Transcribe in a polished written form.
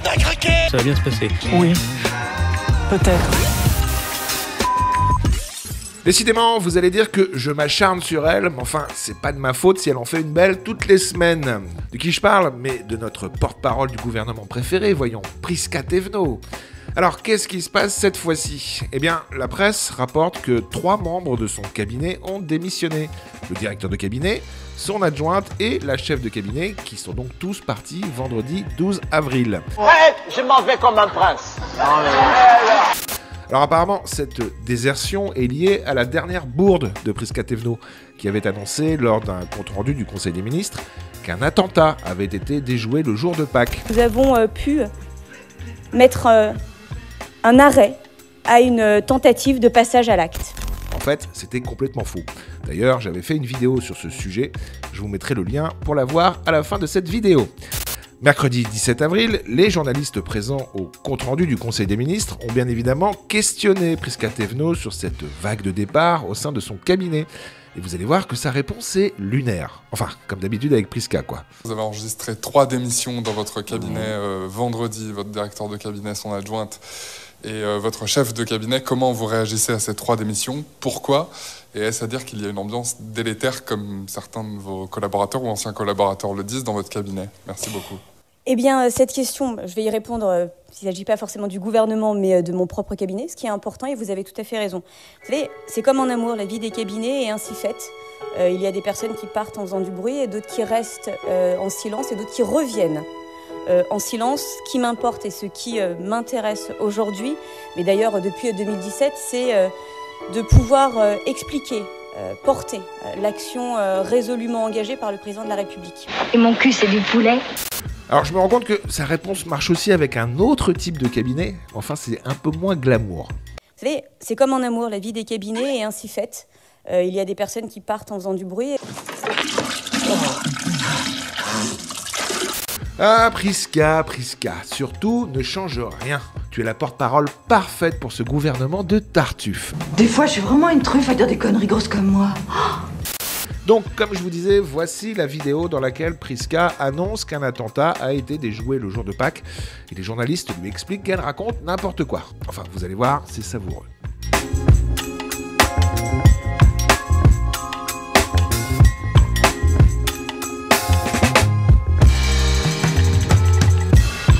t'as craqué! Ça va bien se passer. Oui, peut-être. Décidément, vous allez dire que je m'acharne sur elle, mais enfin, c'est pas de ma faute si elle en fait une belle toutes les semaines. De qui je parle? Mais de notre porte-parole du gouvernement préféré, voyons, Prisca Thévenot. Alors, qu'est-ce qui se passe cette fois-ci? Eh bien, la presse rapporte que 3 membres de son cabinet ont démissionné. Le directeur de cabinet, son adjointe et la chef de cabinet, qui sont donc tous partis vendredi 12 avril. Ouais, je m'en vais comme un prince. Alors apparemment, cette désertion est liée à la dernière bourde de Prisca Thévenot, qui avait annoncé lors d'un compte-rendu du Conseil des ministres qu'un attentat avait été déjoué le jour de Pâques. Nous avons pu mettre un arrêt à une tentative de passage à l'acte. En fait, c'était complètement faux. D'ailleurs, j'avais fait une vidéo sur ce sujet, je vous mettrai le lien pour la voir à la fin de cette vidéo. Mercredi 17 avril, les journalistes présents au compte-rendu du Conseil des ministres ont bien évidemment questionné Prisca Thévenot sur cette vague de départ au sein de son cabinet. Et vous allez voir que sa réponse est lunaire. Enfin, comme d'habitude avec Prisca, quoi. Vous avez enregistré 3 démissions dans votre cabinet vendredi, votre directeur de cabinet, son adjointe et votre chef de cabinet. Comment vous réagissez à ces 3 démissions? Pourquoi? Et est-ce à dire qu'il y a une ambiance délétère, comme certains de vos collaborateurs ou anciens collaborateurs le disent dans votre cabinet? Merci beaucoup. Eh bien, cette question, je vais y répondre, il ne s'agit pas forcément du gouvernement, mais de mon propre cabinet, ce qui est important, et vous avez tout à fait raison. Vous savez, c'est comme en amour, la vie des cabinets est ainsi faite. Il y a des personnes qui partent en faisant du bruit, et d'autres qui restent en silence, et d'autres qui reviennent en silence. Ce qui m'importe et ce qui m'intéresse aujourd'hui, mais d'ailleurs depuis 2017, c'est de pouvoir expliquer, porter l'action résolument engagée par le président de la République. Et mon cul, c'est du poulet. Alors je me rends compte que sa réponse marche aussi avec un autre type de cabinet, enfin c'est un peu moins glamour. Vous savez, c'est comme en amour, la vie des cabinets est ainsi faite. Il y a des personnes qui partent en faisant du bruit. Ah Prisca, surtout ne change rien. Tu es la porte-parole parfaite pour ce gouvernement de Tartuffe. Des fois, je suis vraiment une truffe à dire des conneries grosses comme moi. Donc, comme je vous disais, voici la vidéo dans laquelle Prisca annonce qu'un attentat a été déjoué le jour de Pâques. Et les journalistes lui expliquent qu'elle raconte n'importe quoi. Enfin, vous allez voir, c'est savoureux.